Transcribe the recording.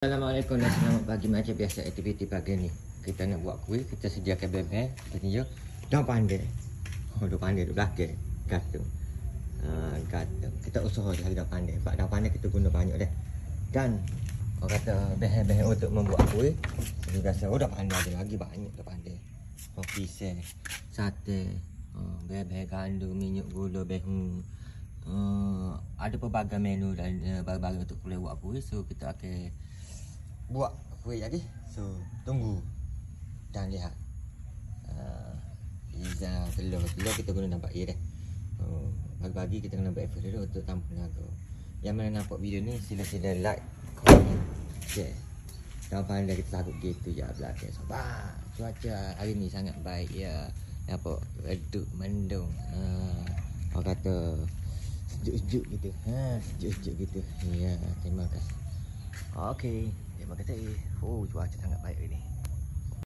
Assalamualaikum dan selamat pagi. Macam biasa aktiviti pagi ni kita nak buat kuih. Kita sediakan bebek. Kita tunjuk dah pandai. Dah pandai dah belakang gantung. Gantung. Kita usaha lagi dah pandai. Sebab dah pandai kita guna banyak dah. Dan orang kata bahan-bahan untuk membuat kuih seperti biasa. Dah pandai ada lagi banyak dah pandai. Pisang, sate, bebek, gandum, minyak, gula, behu. Ada pelbagai menu dan bahan-bahan untuk kuih buat kuih. So kita akan buat kuih jadi. So tunggu dan lihat. Iza telur kita guna nampak ya dah. Pagi-pagi kita kena buat effort dulu untuk tambah tenaga. Yang mana nampak video ni sila-sila like, komen, share. Dan pandai kita takut gitu je belakang. So cuaca hari ni sangat baik ya. Nampak redup mendung. Orang kata sejuk-sejuk gitu. Sejuk-sejuk gitu. Ya, terima kasih. Okey, terima kasih. Cuaca sangat baik ini.